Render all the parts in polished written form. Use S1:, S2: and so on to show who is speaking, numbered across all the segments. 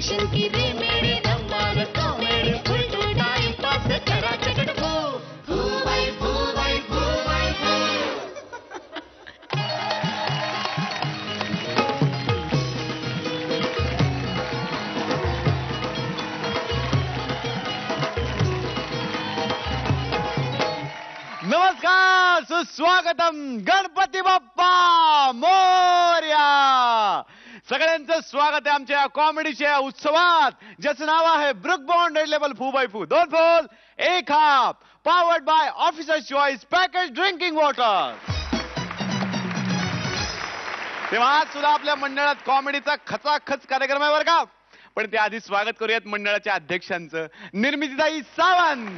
S1: Tension की remedy धमाल comedy full to time pass करा चकट फू फू भाई फू भाई फू भाई फू.
S2: नमस्कार, सुस्वागतम. गणपती बाप्पा मोरया. सगळ्यांचं स्वागत आहे आमच्या कॉमेडीच्या उत्सवात, ज्याचं नाव आहे ब्रुक बॉन्ड रेड लेबल फू बाय फू. 2 full 1 half, powered by officer choice package drinking water. तेव्हा आज सुद्धा आपल्या मंडळात कॉमेडीचा खचाखच कार्यक्रम आहे बरं का. पण त्याआधी स्वागत करूयात मंडळाच्या अध्यक्षांचं, निर्मितीताई सावंत.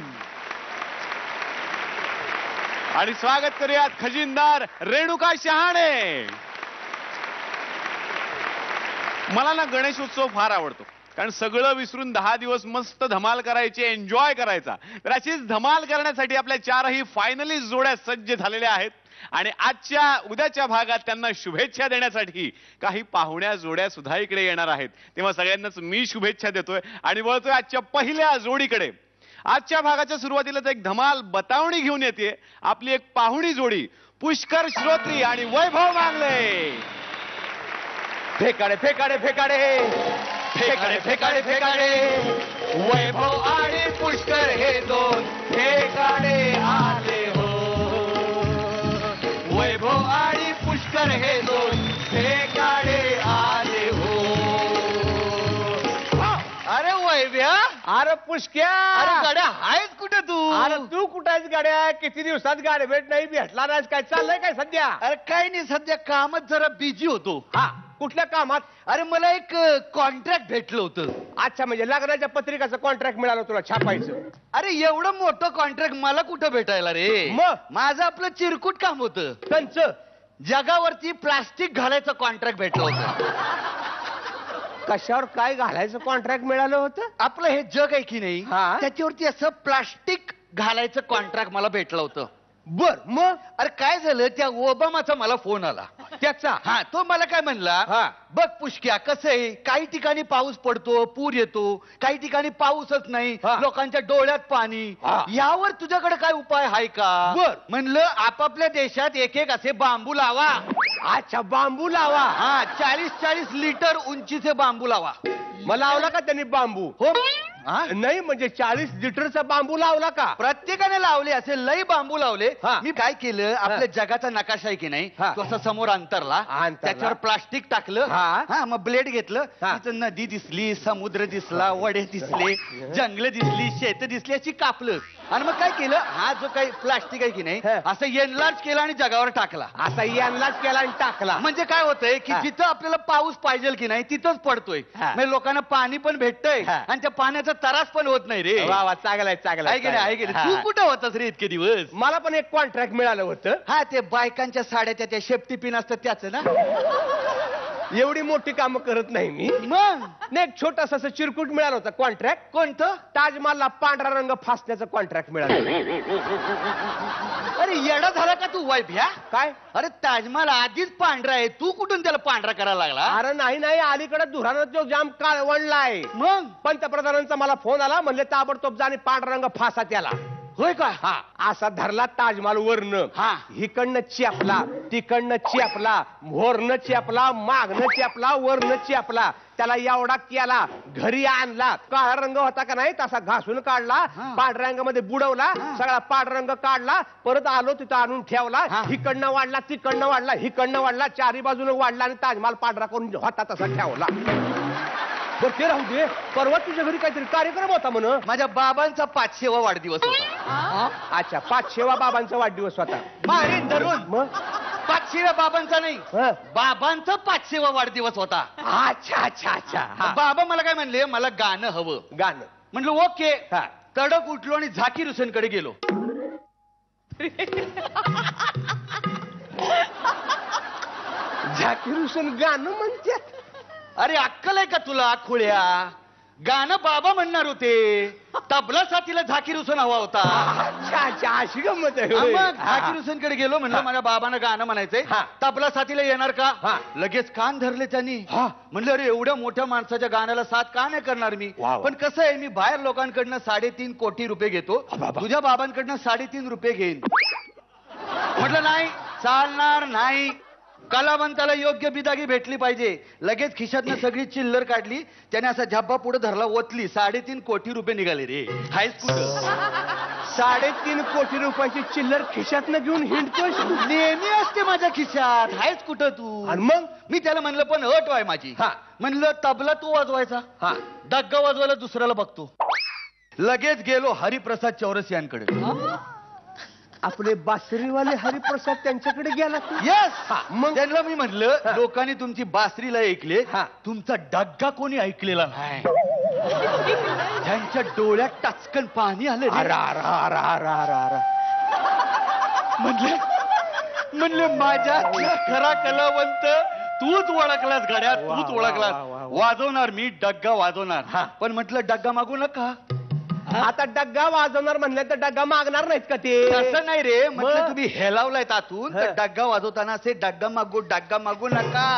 S2: आणि स्वागत करूयात खजिनदार रेणुका शहाणे. मला ना गणेशोत्सव फार आवडतो, कारण सगळं विसरून 10 दिवस मस्त धमाल करायची, एन्जॉय करायचा. तर अशीच धमाल करण्यासाठी आपल्या 4ही फायनली जोड्या सज्ज झालेल्या आहेत. आणि आजच्या उद्याच्या भागात त्यांना शुभेच्छा देण्यासाठी काही पाहुण्या जोड्या सुद्धा इकडे येणार आहेत. तेव्हा सगळ्यांनाच मी शुभेच्छा देतोय आणि वळतोय आजच्या पहिल्या जोडीकडे. आजच्या भागाच्या सुरुवातीलाच एक धमाल बतावणी घेऊन येते आपली एक पाहुणी जोडी, पुष्कर श्रोत्री आणि वैभव मांगले. फेकाडे फेकाडे फेकाडे फेकाडे फेकाडे फेकाडे, वैभव आणि पुष्कर हे दोन फेकाडे आले हो. वैभव आणि पुष्कर हे दोन फेकाडे आले हो. अरे वैभ्या,
S3: अरे पुष्क्या,
S2: अरे गाड्या आहेस कुठे तू?
S3: अरे तू कुठे आहेस गाड्या? किती दिवसात गाडी भेट नाही, भेटला नाहीस. काय चाललंय काय सध्या?
S2: अरे काही नाही, सध्या कामात जरा बिझी होतो.
S3: हा, कुठल्या कामात?
S2: अरे मला एक कॉन्ट्रॅक्ट भेटलं होतं.
S3: अच्छा, म्हणजे लग्नाच्या पत्रिकाचं कॉन्ट्रॅक्ट मिळालं तुला छापायचं?
S2: अरे एवढं मोठं कॉन्ट्रॅक्ट मला कुठं भेटायला रे.
S3: मग?
S2: माझं आपलं चिरकुट काम होतं.
S3: कंच
S2: जगावरती प्लास्टिक घालायचं कॉन्ट्रॅक्ट भेटलं होतं.
S3: कशावर काय घालायचं कॉन्ट्रॅक्ट मिळालं होतं?
S2: आपलं हे जग आहे की नाही,
S3: हा.
S2: त्याच्यावरती असं प्लास्टिक घालायचं कॉन्ट्रॅक्ट मला भेटलं होतं.
S3: बर, मग
S2: अरे काय झालं, त्या ओबामाचा मला फोन आला.
S3: त्याचा?
S2: हा, तो मला काय म्हणला,
S3: हा.
S2: बघ पुष्क्या, कसं आहे, काही ठिकाणी पाऊस पडतो, पूर येतो, काही ठिकाणी पाऊसच नाही,
S3: हा.
S2: लोकांच्या डोळ्यात पाणी.
S3: हा.
S2: यावर तुझ्याकडे काय उपाय आहे का?
S3: बर.
S2: म्हणलं आपापल्या देशात एक एक असे बांबू लावा.
S3: अच्छा, बांबू लावा.
S2: हा, 40-40 लिटर उंचीचे बांबू लावा.
S3: मग लावला का त्यांनी बांबू?
S2: हो. हा?
S3: नाही म्हणजे 40 लिटरचा बांबू लावला का?
S2: प्रत्येकाने लावले, असे लई बांबू लावले.
S3: हा.
S2: मी काय केलं, आपल्या जगाचा नकाशा आहे की नाही,
S3: हा.
S2: तो असा समोर अंतरला, त्याच्यावर प्लास्टिक टाकलं.
S3: हा.
S2: हा, मग ब्लेड घेतलं.
S3: हा.
S2: तिथं नदी दिसली, समुद्र दिसला, वडे दिसले, जंगल दिसली, शेत दिसली, अशी कापलं. आणि मग काय केलं, हा जो काही प्लास्टिक आहे की नाही,
S3: हा.
S2: असं एनलार्ज केला आणि जगावर टाकला.
S3: असा यांनाच केला आणि टाकला.
S2: म्हणजे काय होतंय की
S3: हा.
S2: जिथं आपल्याला पाऊस पाहिजे की नाही तिथंच पडतोय.
S3: हा.
S2: म्हणजे लोकांना पाणी पण भेटतंय
S3: हा.
S2: आणि त्या पाण्याचा त्रास पण होत नाही रे.
S3: वा वा, चांगलाय चांगलाय.
S2: आहे की नाही, आहे की नाही? तू कुठं होतास रे इतके दिवस?
S3: मला पण एक कॉन्ट्रॅक्ट मिळालं होतं.
S2: हा, ते बायकांच्या साड्याच्या त्या शेफ्टी पिन असतात त्याचं ना.
S3: एवढी मोठी कामं करत नाही मी.
S2: मग
S3: नाही, एक छोटस असं चिरकुट मिळालं होतं कॉन्ट्रॅक्ट.
S2: कोणतं?
S3: ताजमहलला पांढरा रंग फासण्याचं कॉन्ट्रॅक्ट मिळालं.
S2: अरे येडा झाला का तू वाईफ्या?
S3: काय?
S2: अरे ताजमहल आधीच पांढरा आहे, तू कुठून त्याला पांढरा करायला लागला?
S3: अरे नाही नाही, अलीकडे धुरानं तो जाम काळवणलाय.
S2: मग
S3: पंतप्रधानांचा मला फोन आला, म्हणले ताबडतोब जाणे पांढरा रंग फासा त्याला.
S2: होय का?
S3: हा, असा धरला ताजमहल वरनं.
S2: हा.
S3: हिकडनं चेपला, तिकडनं चेपला, भोरनं चेपला, मागनं चेपला, वरनं चेपला. त्याला एवढा केला, घरी आणला. काळा रंग होता का नाही तसा घासून काढला,
S2: हा.
S3: पांढऱ्या रंगामध्ये बुडवला, सगळा पांढरा रंग काढला. परत आलो तिथं आणून ठेवला.
S2: हा.
S3: हिकडनं वाढला, तिकडनं वाढला, हिकडनं वाढला, चारी बाजूने वाढला आणि ताजमहल पांढरा करून होता तसा ठेवला. बरं ते राहू दे, परवा तुझ्या घरी काहीतरी कार्यक्रम होता म्हण.
S2: माझ्या बाबांचा 500वा वाढदिवस होता.
S3: अच्छा, 500वा बाबांचा वाढदिवस होता.
S2: मारीन धरून.
S3: मग
S2: 500व्या बाबांचा नाही,
S3: हं.
S2: बाबांचा 500वा वाढदिवस होता.
S3: अच्छा अच्छा अच्छा. हा.
S2: बाबा मला काय म्हणले, मला गाणं हवं.
S3: गाणं
S2: म्हणलं ओके.
S3: हा.
S2: तडक उठलो आणि झाकीर हुसेनकडे गेलो.
S3: झाकीर हुसेन गाणं म्हणतात?
S2: अरे अक्कल आहे का तुला खुळ्या?
S4: गाणं बाबा म्हणणार होते, तबला साथीला झाकीर हुसेन हवा होता.
S3: अच्छा अच्छा, अशी गंमत आहे
S4: हा,
S3: होय.
S4: मग झाकीर हुसेनकडे गेलो, म्हणलं माझ्या बाबांना गाणं म्हणायचंय,
S3: हा.
S4: तबला साथीला येणार का?
S3: हा.
S4: लगेच कान धरले त्यांनी.
S3: हा.
S4: म्हणलं अरे एवढ्या मोठ्या माणसाच्या गाण्याला साथ का नाही करणार मी?
S3: वा वा.
S4: पण कसं आहे, मी बाहेर लोकांकडनं 3.5 कोटी रुपये घेतो,
S3: बाबा.
S4: तुझ्या बाबांकडनं 3.5 रुपये घेईन. म्हटलं नाही चालणार नाही, कलावंताला योग्य बिदागी भेटली पाहिजे. लगेच खिशातनं सगळी चिल्लर काढली, त्याने असा झब्बा पुढे धरला, ओतली, 3.5 कोटी रुपये निघाले रे. हायच कुठं?
S3: 3.5 कोटी रुपयाची चिल्लर खिशातनं घेऊन हिंडतोय.
S4: नेहमी असते माझ्या खिशात, हायच कुठं तू?
S3: आणि मग
S4: मी त्याला म्हणलं पण अट आहे माझी.
S3: हा.
S4: म्हणलं तबला तू वाजवायचा,
S3: हा.
S4: डग्गा वाजवायला दुसऱ्याला बघतो. लगेच गेलो हरिप्रसाद चौरसियांकडे.
S3: आपले बासरीवाले हरिप्रसाद त्यांच्याकडे गेला तू?
S4: येस.
S3: हा, मग?
S4: त्यांना मी म्हटलं लोकांनी तुमची बासरीला ऐकले,
S3: हा.
S4: तुमचा डग्गा कोणी ऐकलेला नाही. त्यांच्या डोळ्यात टाचकन पाणी आलं रे.
S3: अरा अरा अरा अरा अरा अरा.
S4: म्हणले माझ्या खरा कलावंत तूच ओळखलास गड्या,
S3: वा,
S4: तूच
S3: वा,
S4: ओळखलास.
S3: वा, वा, वा.
S4: वाजवणार मी, डग्गा वाजवणार.
S3: हा.
S4: पण म्हटलं डग्गा मागू नका.
S3: आता डग्गा वाजवणार म्हणलं तर डग्गा मागणार नाहीत का ते?
S4: असं नाही रे, म्हटलं
S3: मग?
S4: तुम्ही हेलावलाय तातून, तर
S3: हा.
S4: डग्गा वाजवताना असे डग्गा मागू नका.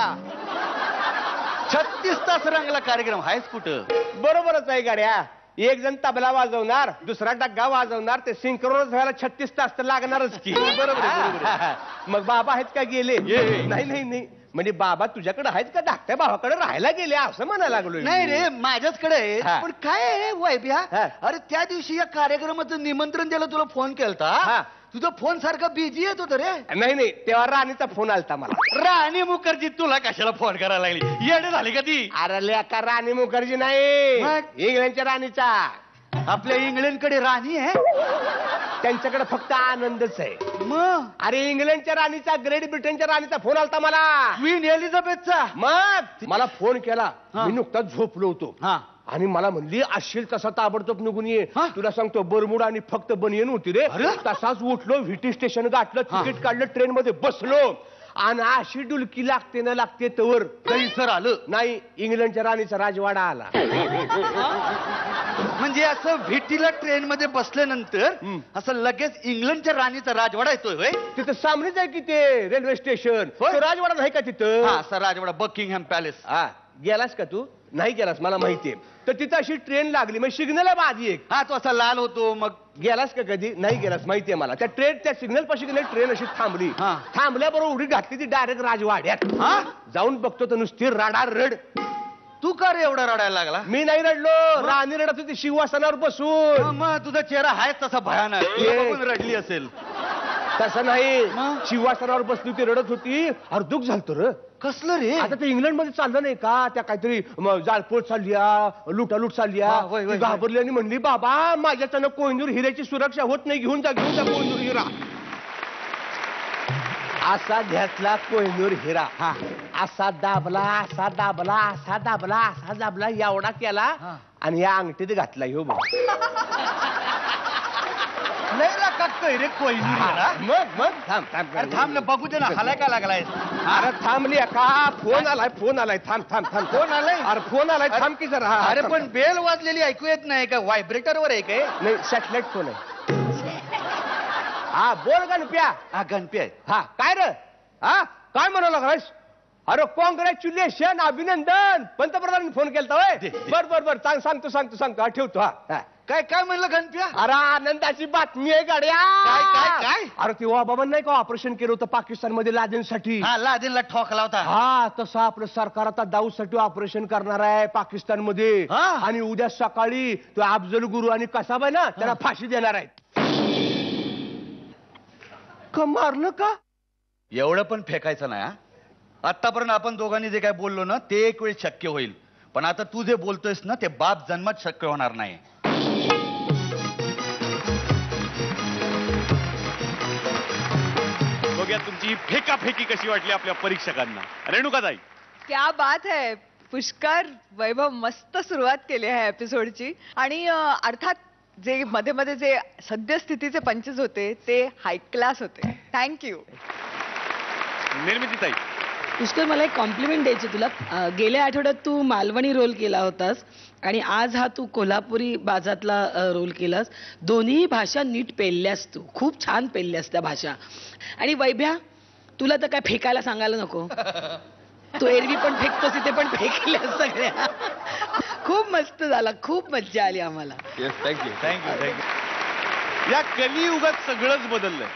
S4: 36 तास रंगला कार्यक्रम. हायच कुठं?
S3: बरोबरच आहे गाड्या. एक जण तबला वाजवणार, दुसरा डग्गा वाजवणार, ते सिंक्रोनस व्हायला 36 तास तर लागणारच की.
S4: बरोबर आहे, बरोबर आहे.
S3: मग बाबा आहेत का गेले?
S4: ये.
S3: नाही नाही नाही, म्हणजे बाबा तुझ्याकडे आहेत का धाकट्या भावाकडे राहायला गेले असं म्हणायला लागलोय.
S4: नाही रे, माझ्याचकडे आहे.
S3: हा.
S4: पण काय आहे वैभ्या,
S3: हा.
S4: अरे त्या दिवशी या कार्यक्रमाचं निमंत्रण द्यायला तुला फोन केलता,
S3: हा.
S4: तुझा फोन सारखा बिझी येत होता रे.
S3: नाही नाही, तेव्हा राणीचा फोन आलता मला.
S4: राणी मुखर्जी तुला कशाला फोन करायला लागली? येडे झाली का ती?
S3: अरे लेका, राणी मुखर्जी नाही,
S4: मग?
S3: इंग्लंडच्या राणीचा.
S4: आपल्या इंग्लंडकडे राणी आहे,
S3: त्यांच्याकडे फक्त आनंदच आहे.
S4: मग
S3: अरे इंग्लंडच्या राणीचा, ग्रेट ब्रिटनच्या राणीचा फोन आलता मला.
S4: क्वीन एलिझाबेथचा.
S3: मग मला फोन केला,
S4: हा.
S3: मी नुकताच झोपलो होतो.
S4: हा.
S3: आणि मला म्हणली असशील तसा ताबडतोब निघून ये.
S4: हा?
S3: तुला सांगतो बरमुडा आणि फक्त बनियन होती रे.
S4: अरे?
S3: तसाच उठलो, व्हीटी स्टेशन गाठलं,
S4: हा.
S3: तिकीट काढलं, ट्रेन मध्ये बसलो, आणि अशी डुलकी लागते ना लागते तवर
S4: सर आलं.
S3: नाही, इंग्लंडच्या राणीचा राजवाडा आला.
S4: म्हणजे असं व्हीटीला ट्रेन मध्ये बसल्यानंतर
S3: हम्म.
S4: असं लगेच इंग्लंडच्या राणीचा राजवाडा येतोय होय?
S3: तिथं सामनेच आहे की ते रेल्वे स्टेशन.
S4: होय?
S3: तो राजवाडा नाही का तिथं?
S4: हा, असा राजवाडा, बकिंगहॅम पॅलेस.
S3: हा, गेलास का तू? नाही गेलास, मला माहितीये. तर तिथं अशी ट्रेन लागली, मग सिग्नल आहे बाजी एक.
S4: हा, तो असा लाल होतो. मग
S3: गेलास का कधी? नाही गेलास, माहितीये मला. त्या ट्रेन, त्या सिग्नल पाशी गेली, ट्रेन अशी थांबली.
S4: हा.
S3: थांबल्याबरोबर उडी घातली ती डायरेक्ट राजवाड्यात.
S4: हा?
S3: जाऊन बघतो तर नुसती रडार रड.
S4: तू का रे एवढा रडायला लागला?
S3: मी नाही रडलो, राणी रडत होती शिवासनावर बसून.
S4: मग तुझा चेहरा आहेच तसा भयानक,
S3: ये.
S4: तुला बघून रडली असेल.
S3: तसं नाही,
S4: मग?
S3: शिवासनावर बसली होती, रडत होती. अरे दुःख झालतं र.
S4: कसलं रे?
S3: आता ते इंग्लंड मध्ये चाललं नाही का, त्या काहीतरी जाळपोळ चालली, लुटालूट चालली.
S4: हा, होय, होय,
S3: ती घाबरली आणि म्हणली, बाबा माझ्याच्यानं कोहिनूर हिऱ्याची सुरक्षा होत नाही, घेऊन जा कोहिनूर हिरा. असा घेतला कोहिनूर हिरा. असा दाबला, असा दाबला, असा दाबला, असा दाबला, एवढा केला
S4: हा.
S3: आणि या अंगठीत घातला. ह्यो बघ.
S4: नाही लागतोय रे कोहिनूर हिरा.
S3: मग थांब थांब
S4: अरे थांब ना, बघू दे ना, हलाय का लागलाय?
S3: अरे थांबली का? फोन आलाय, फोन आलाय. थांब थांब थांब.
S4: फोन आलाय?
S3: अरे फोन आलाय, थांब की जरा.
S4: अरे पण बेल वाजलेली ऐकू येत नाही का? व्हायब्रेटर वर आहे काय?
S3: नाही, सॅटेलाइट फोन आहे. हा बोल गणप्या.
S4: हा, गणपी आहे.
S3: हा काय रे? हा काय म्हणाला लागलास? अरे कॉंग्रॅच्युलेशन, अभिनंदन. पंतप्रधानांनी फोन केलता होय?
S4: दे, दे.
S3: बर बर बर, सांगतो हा ठेवतो. हा
S4: काय काय म्हणलं गणप्या?
S3: अरे आनंदाची बातमी आहे गाड्या.
S4: काय?
S3: अरे तेव्हा बाबा नाही का ऑपरेशन केलं होतं पाकिस्तानमध्ये लादेनसाठी?
S4: हा, लादेनला ठोकला होता.
S3: हा, तसं आपलं सरकार आता दाऊदसाठी ऑपरेशन करणार आहे पाकिस्तानमध्ये.
S4: हा.
S3: आणि उद्या सकाळी तो अफजल गुरु आणि कसाब आहे ना, त्याला फाशी देणार आहेत. का मारलं का?
S4: एवढं पण फेकायचं नाही. आतापर्यंत आपण दोघांनी जे काय बोललो ना, ते एक वेळ शक्य होईल. पण आता तू जे बोलतोयस ना, ते बाप जन्मात शक्य होणार नाही.
S2: बघूया तुमची फेकाफेकी कशी वाटली आपल्या परीक्षकांना. रेणुकाताई,
S5: क्या बात है पुष्कर, वैभव मस्त सुरुवात केली आहे एपिसोडची. आणि अर्थात जे मध्ये मध्ये जे सद्यस्थितीचे पंचेस होते ते हाय क्लास होते. थँक्यू.
S2: निर्मितीताई,
S6: पुष्कर, मला एक कॉम्प्लिमेंट द्यायची तुला. गेल्या आठवड्यात तू मालवणी रोल केला होतास आणि आज हा तू कोल्हापुरी बाजातला रोल केलास. दोन्ही भाषा नीट पेलल्यास तू. खूप छान पेलल्यास त्या भाषा. आणि वैभ्या, तुला तर काय फेकायला सांगायला नको. तू एरवी पण फेकतोस, इथे पण फेकल्यास सगळ्या. खूप मस्त झाला, खूप मज्जा आली आम्हाला.
S2: Thank you thank you thank you. या कलियुगात सगळंच बदललंय.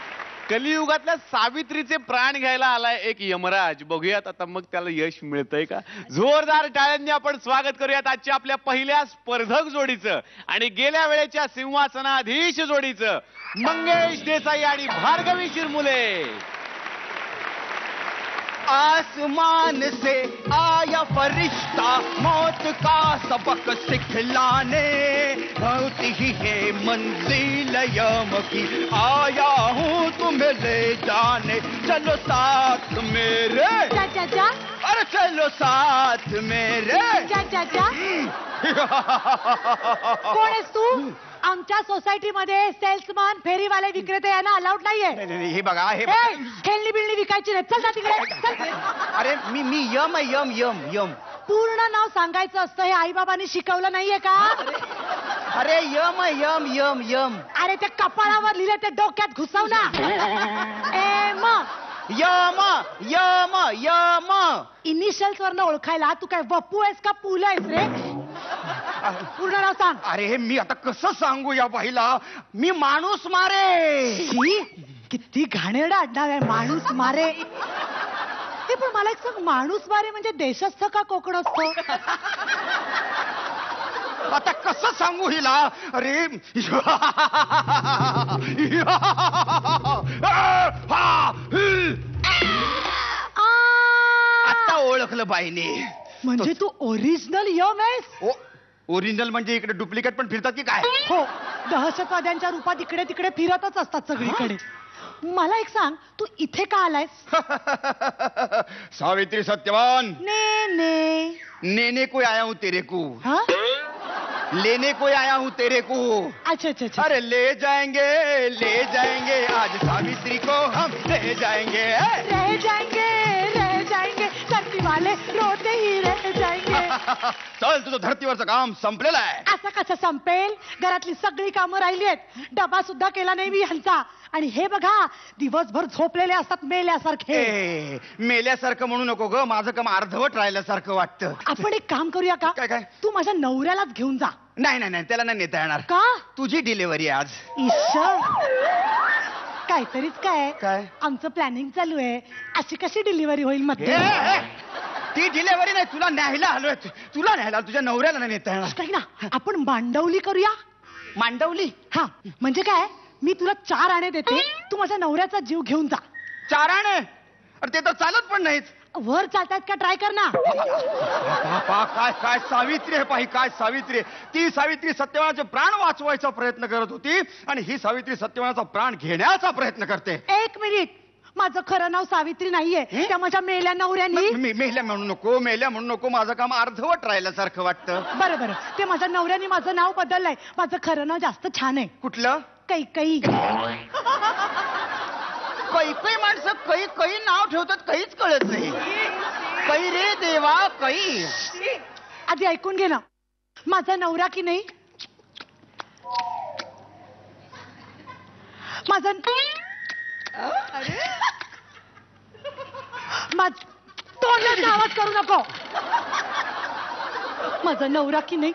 S2: कलियुगातल्या सावित्रीचे प्राण घ्यायला आलाय एक यमराज. बघूयात आता मग त्याला यश मिळतंय का. जोरदार टाळ्यांनी आपण स्वागत करूयात आजच्या आपल्या पहिल्या स्पर्धक जोडीचं आणि गेल्या वेळेच्या सिंहासनाधीश जोडीचं, मंगेश देसाई आणि भार्गवी शिरमुले.
S4: आसमान से आया फरिश्ता मौत का सबक सिखलाने, बहुत ही है मंजिल यम की, आया हूँ तुम्हें ले जाने, चलो साथ मेरे,
S7: जा जा जा
S4: अरे चलो साथ मेरे.
S7: जा जा जा. कोण आहेस तू? आमच्या सोसायटीमध्ये सेल्समन, फेरीवाले, विक्रेते यांना अलाउड नाहीये.
S4: हे बघा हे
S7: ए, खेळणी बिळणी विकायची नाही. चल ना तिकडे चल.
S4: अरे मी यम आहे, यम यम यम.
S7: पूर्ण नाव सांगायचं असतं हे आईबाबांनी शिकवलं नाहीये का?
S4: अरे यम आहे, यम यम यम.
S7: अरे ते कपाळावर लिहिले ते डोक्यात घुसव ना. ए म
S4: यम यम यम.
S7: इनिशियल्स वरनं ओळखायला तू काय वपू आहेस का पुल आहेस रे? पूर्ण नाव सांग.
S4: अरे मी आता कसं सांगू या बाईला, मी माणूस मारे.
S7: छी, किती घाणेरडं आडनाव आहे, माणूस मारे. हे पण मला एक सांग, माणूस मारे म्हणजे देशस्थ का कोकणस्थ?
S4: आता कसं सांगू हिला. अरे आता ओळखलं बाईने.
S7: म्हणजे तू ओरिजिनल यम आहेस?
S4: ओरिजिनल म्हणजे इकडे डुप्लिकेट पण फिरतात की काय?
S7: हो, दहशतवाद्यांच्या रूपात इकडे तिकडे फिरतच असतात सगळीकडे. मला एक सांग, तू इथे का आलायस?
S4: सावित्री सत्यवान,
S7: ने ने
S4: नेने को आया हूँ तेरे को,
S7: हाँ?
S4: लेने को आया हूँ तेरे को.
S7: अच्छा अच्छा अच्छा.
S4: अरे ले जाएंगे आज सावित्री को हम ले जाएंगे.
S7: रह जाएंगे धरती वाले रोते ही रह जाएंगे.
S4: चल, तुझं धर्तीवरचं काम संपलेलं आहे.
S7: असं कसं संपेल? घरातली सगळी कामं राहिली आहेत, डबा सुद्धा केला नाही मी ह्यांचा. आणि हे बघा, दिवसभर झोपलेले असतात मेल्यासारखे.
S4: ए, मेल्यासारखं म्हणू नको ग, माझं काम अर्धवट राहिल्यासारखं वाटतं.
S7: आपण एक काम करूया का?
S4: काय काय?
S7: तू माझ्या नवऱ्यालाच घेऊन जा.
S4: नाही नाही नाही, त्याला नाही नेता येणार.
S7: का?
S4: तुझी डिलिव्हरी आज.
S7: ईश्वर, काहीतरीच काय
S4: काय?
S7: आमचं प्लॅनिंग चालू आहे. अशी कशी डिलिव्हरी होईल मध्ये?
S4: ती डिलिव्हरी नाही, तुला न्यायला आलोय. तुला न्यायला, तुझ्या नवऱ्याला नाही नेता येणार.
S7: काही ना, आपण मांडवली करूया.
S4: मांडवली?
S7: हा, म्हणजे काय, मी तुला 4 आणे देते, तू माझ्या नवऱ्याचा जीव घेऊन जा.
S4: 4 आणे? अरे ते तर चालत पण नाहीत.
S7: वर चालतात का? ट्राय कर ना.
S4: काय काय सावित्री आहे पाही, काय सावित्री. ती सावित्री सत्यवानाचे प्राण वाचवायचा प्रयत्न करत होती आणि ही सावित्री सत्यवानाचा प्राण घेण्याचा प्रयत्न करते.
S7: 1 मिनिट, माझं खरं नाव सावित्री नाहीये, त्या माझ्या मेल्या नवऱ्यानी.
S4: मेल्या म्हणू नको, मेल्या म्हणू नको, माझं काम अर्धवट राहिल्यासारखं वाटतं.
S7: बरं बरं, ते माझ्या नवऱ्यानी माझं नाव बदललंय. माझं खरं नाव जास्त छान आहे.
S4: कुठलं?
S7: कैकई.
S4: काही माणसं काही नाव ठेवतात, काहीच कळत नाही. कै रे देवा कै.
S7: आधी ऐकून घे ना, माझा नवरा की नाही, माझा तोंडाचा आवाज करू नको. माझा नवरा की नाही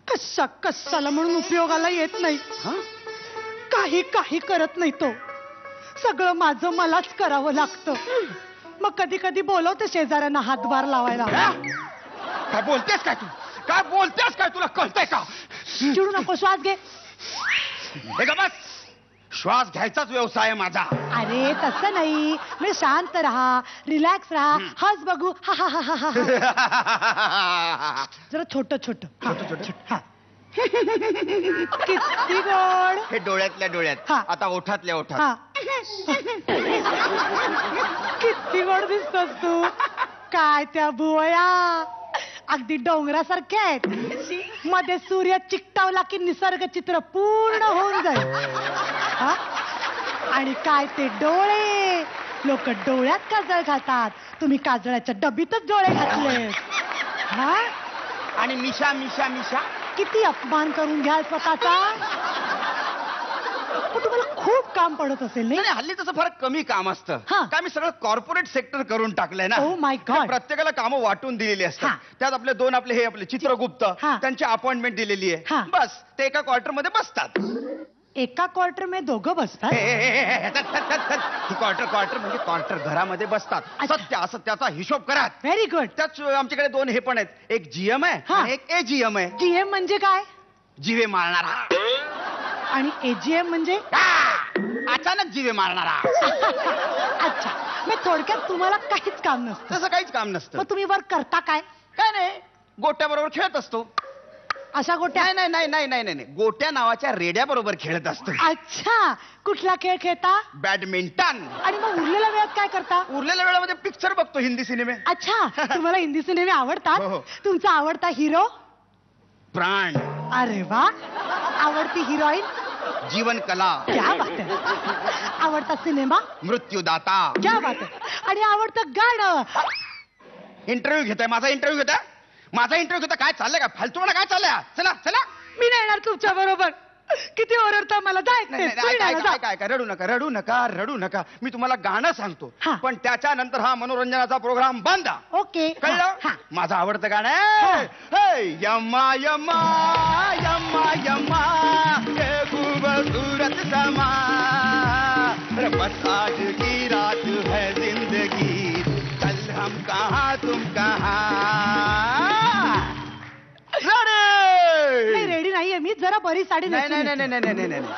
S7: कशाला म्हणून उपयोगाला येत नाही. काही करत नाही तो. सगळं माझं मलाच करावं लागतं. मग कधी कधी बोलवते शेजाऱ्यांना हातभार लावायला.
S4: काय बोलतेस काय तू? काय बोलतेस काय? तुला कळतंय का?
S7: चिडू नको, श्वास घे.
S4: हे का बस, श्वास घ्यायचाच व्यवसाय आहे माझा. अरे
S7: तसं नाही, मी शांत राहा, रिलॅक्स राहा, हस बघू. हा हा हा हा हा. जरा छोट छोट. किती गोड.
S4: हे डोळ्यातल्या डोळ्यात,
S7: हा.
S4: आता ओठातल्या ओठात.
S7: हा. किती गोड दिसतोस तू. काय त्या भुवया अगदी डोंगरासारख्या आहेत. मध्ये सूर्य चिकटावला की निसर्ग चित्र पूर्ण होऊन जाईल. आणि काय ते डोळे, लोक डोळ्यात काजळ घालतात, तुम्ही काजळाच्या डबीतच डोळे घातले. हा,
S3: आणि मिशा मिशा मिशा
S7: किती अपमान करून घ्याल स्वतःचा. पण तुम्हाला खूप काम पडत असेल नाही?
S3: नाही, हल्ली तसं फार कमी काम असतं.
S7: हा.
S3: काय मी सगळं कॉर्पोरेट सेक्टर करून टाकलंय ना.
S7: Oh my God.
S3: प्रत्येकाला कामं वाटून दिलेली
S7: हा.
S3: असतात. त्यात आपले दोन आपले चित्रगुप्त
S7: हा.
S3: त्यांची अपॉइंटमेंट दिलेली
S7: हा.
S3: आहे. बस ते एका क्वार्टर मध्ये बसतात.
S7: एका क्वार्टर मध्ये दोघं बसतात?
S3: क्वार्टर म्हणजे क्वार्टर घरामध्ये बसतात.
S7: अच्छा.
S3: सत्य असत्याचा हिशोब करत.
S7: Very good.
S3: त्याच आमच्याकडे दोन हे पण आहेत, एक जीएम आहे
S7: हा.
S3: आणि एक एजीएम आहे.
S7: जीएम म्हणजे काय
S3: जीवे मारणारा.
S7: आणि एजीएम म्हणजे?
S3: अचानक जीवे मारणारा.
S7: अच्छा, मग थोडक्यात तुम्हाला काहीच काम नसतं.
S3: तसं काहीच काम नसतं.
S7: मग तुम्ही वर करता काय?
S3: काय नाही, गोट्या बरोबर खेळत असतो.
S7: अशा गोट्या?
S3: नाही नाही नाही नाही नाही नाही, गोट्या नावाच्या रेड्या बरोबर खेळत असतो.
S7: अच्छा, कुठला खेळ खेळता?
S3: बॅडमिंटन.
S7: आणि मग उरलेल्या वेळात काय करता?
S3: उरलेल्या वेळामध्ये पिक्चर बघतो, हिंदी सिनेमे.
S7: अच्छा, तुम्हाला हिंदी सिनेमे
S3: हो, हो.
S7: आवडतात? तुमचा आवडता हिरो?
S3: प्राण.
S7: अरे वा. आवडती हिरोईन?
S3: जीवन कला.
S7: क्या बात आहे. आवडता सिनेमा?
S3: मृत्यूदाता.
S7: क्या बात आहे. आणि आवडतं गाणं?
S3: इंटरव्ह्यू घेताय माझा, इंटरव्ह्यू घेताय माझा, इंटरव्ह्यू घेता. काय चाललंय, का फालतूपणा काय चाललंय? चला चला.
S7: मी नाही येणार तुमच्या बरोबर. किती ओरडता मला. जा
S3: नाही,
S7: एकटेच.
S3: नाही,
S7: मी नाही येणार, जा.
S3: काय रडू नका रडू नका रडू नका. मी तुम्हाला गाणं सांगतो,
S7: हा.
S3: पण त्याच्यानंतर हा मनोरंजनाचा प्रोग्राम बंद.
S7: ओके.
S3: कळलं?
S7: हा.
S3: माझं आवडतं गाणं आहे, हे, यम्मा यम्मा यम्मा यम्मा ये खूबसूरत समा, अरे बस आज की रात है जिंदगी, कल हम कहाँ तुम कहाँ.
S7: नाही, रेडी नाहीये मी. जरा बरी साडी
S3: नाही
S7: नेसून
S3: नाही नाही
S7: येते.
S3: नाही नाही नाही नाही.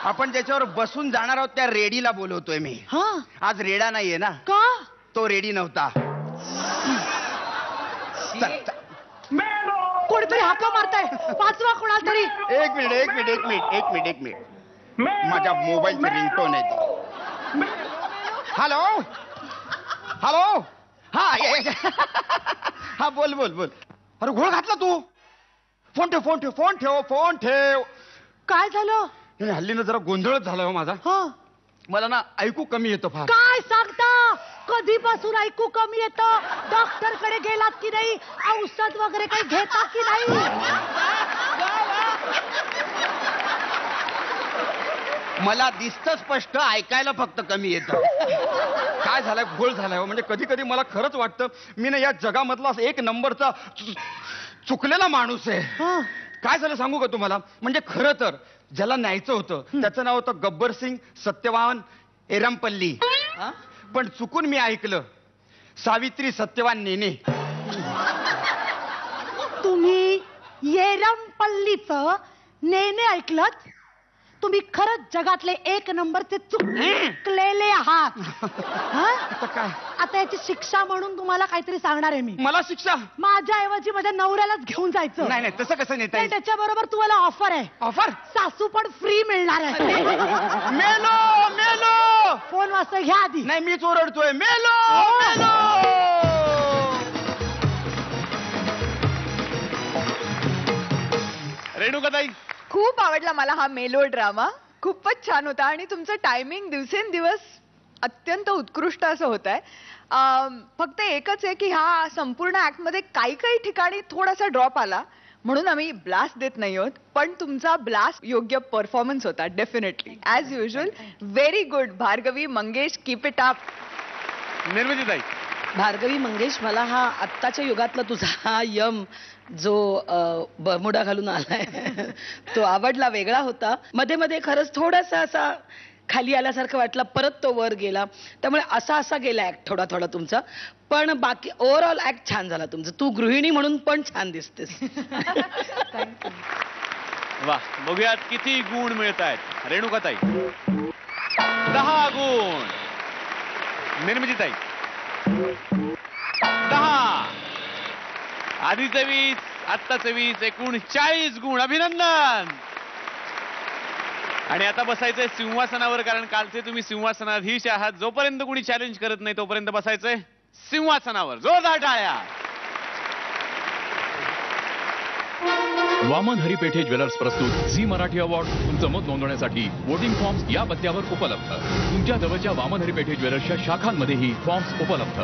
S3: आपण ज्याच्यावर बसून जाणार आहोत त्या रेडीला बोलवतोय मी.
S7: हा,
S3: आज रेडा नाहीये ना,
S7: का?
S3: तो रेडी नव्हता. चल, चल.
S7: कोणीतरी हाका मारताय. वाचवा कोणाला तरी.
S3: एक मिनिट. माझ्या मोबाईलची रिंगटोन आहे ती. Hello hello. हा हा, बोल. अरे घोळ घातला तू. फोन ठेव.
S7: काय झालं?
S3: नाही, हल्लीनं जरा गोंधळच झाला हो माझा.
S7: हा,
S3: मला ना ऐकू कमी येतं फार.
S7: काय सांगता? कधीपासून ऐकू कमी येतं? डॉक्टर कडे गेलात की नाही? औषध वगैरे काही घेता की नाही?
S3: मला दिसतं स्पष्ट, ऐकायला फक्त कमी येतं. काय झालंय, घोळ झालाय हो. म्हणजे कधी कधी मला खरंच वाटतं मी ना या जगामधला एक नंबरचा चुकलेला माणूस आहे.
S7: हा.
S3: काय झालं सांगू का तुम्हाला? म्हणजे खरं तर ज्याला न्यायचं होतं त्याचं नाव होतं गब्बर सिंग सत्यवान एरमपल्ली. पण चुकून मी ऐकलं सावित्री सत्यवान नेने.
S7: तुम्ही येरमपल्लीचं नेने ऐकलत? तुम्ही खरंच जगातले एक नंबरचे चुकलेले आहात. हा?
S3: आता काय?
S7: आता याची शिक्षा म्हणून तुम्हाला काहीतरी सांगणार आहे मी.
S3: मला शिक्षा?
S7: माझ्या ऐवजी माझ्या नवऱ्यालाच घेऊन जायचं.
S3: नाही तसं कसं नेता येईल?
S7: त्याच्या बरोबर तुम्हाला ऑफर आहे.
S3: ऑफर?
S7: सासू पण फ्री मिळणार आहे.
S3: मेलो.
S7: फोन वाजता घ्या आधी.
S3: नाही, मीच ओरडतोय मेलो.
S2: रेणुकाताई,
S5: खूप आवडला मला हा मेलो ड्रामा. खूपच छान होता आणि तुमचं टायमिंग दिवसेंदिवस अत्यंत उत्कृष्ट असं होत आहे. फक्त एकच आहे की ह्या संपूर्ण ऍक्ट मध्ये काही ठिकाणी थोडासा ड्रॉप आला म्हणून आम्ही ब्लास्ट देत नाही आहोत, पण तुमचा ब्लास्ट योग्य परफॉर्मन्स होता definitely as usual. Very good Bhargavi Mangesh, keep it up.
S2: निर्मितीताई,
S6: भार्गवी मंगेश, मला हा आत्ताच्या युगातला तुझा हा यम जो बरमुडा घालून आलाय तो आवडला, वेगळा होता. मध्ये मध्ये खरंच थोडासा असा खाली आल्यासारखं वाटला, परत तो वर गेला, त्यामुळे असा गेला ऍक्ट थोडा तुमचा. पण बाकी ओव्हरऑल ऍक्ट छान झाला तुमचं. तू गृहिणी म्हणून पण छान दिसतेस.
S2: वा, बघूयात किती गुण मिळत आहेत. रेणुकाताई 10 गुण, निर्मितीताई 10, आधीचे 20, आत्ताचे 20, एकूण 40 गुण. अभिनंदन. आणि आता बसायचंय सिंहासनावर, कारण कालचे तुम्ही सिंहासनाधीश आहात. जोपर्यंत कोणी चॅलेंज करत नाही तोपर्यंत बसायचंय सिंहासनावर. जोरदार टाळ्या.
S8: वामन हरिपेठे ज्वेलर्स प्रस्तुत झी मराठी अवॉर्ड. तुमचं मत नोंदवण्यासाठी वोटिंग फॉर्म्स या पत्त्यावर उपलब्ध. तुमच्या जवळच्या वामन हरिपेठे ज्वेलर्सच्या शाखांमध्येही फॉर्म्स उपलब्ध.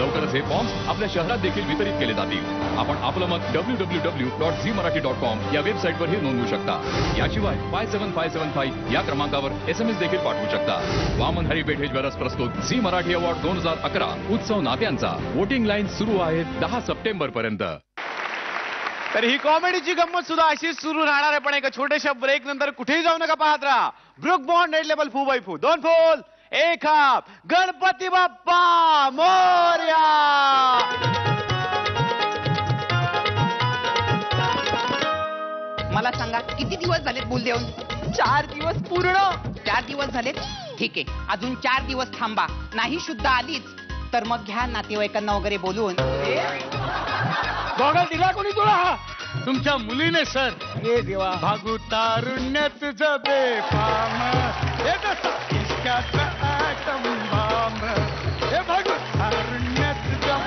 S8: लवकरच हे फॉर्म्स आपल्या शहरात देखील वितरित केले जातील. आपण आपलं मत www.zmarathi.com या वेबसाईटवरही नोंदवू शकता. याशिवाय 57575 या क्रमांकावर SMS देखील पाठवू शकता. वामन हरिपेठे ज्वेलर्स प्रस्तुत झी मराठी अवॉर्ड 2011 उत्सव नात्यांचा. वोटिंग लाईन सुरू आहे 10 सप्टेंबर पर्यंत.
S2: तर ही कॉमेडीची गंमत सुद्धा अशीच सुरू राहणार आहे, पण एका छोट्याशा ब्रेक नंतर कुठेही जाऊ नका, पाहत राहा ब्रुक बॉन्ड रेड लेबल फू बाय फू. 2 फूल 1 हाफ. गणपती बाप्पा मोरया.
S9: मला सांगा किती दिवस झालेत बुल देऊन?
S5: 4 दिवस पूर्ण.
S9: 4 दिवस झालेत. ठीक आहे, अजून 4 दिवस थांबा. नाही शुद्ध आलीच तर मग घ्या नातेवाईकांना वगैरे बोलवून.
S3: गॉगल दिला कोणी तुला? तुमच्या मुलीने सर.
S5: हे देवा.
S3: भागू तारुण्य तुझं बेफाम, हे जसं इश्काचं ॲटम बॉम्ब. हे भागू तारुण्य तुझं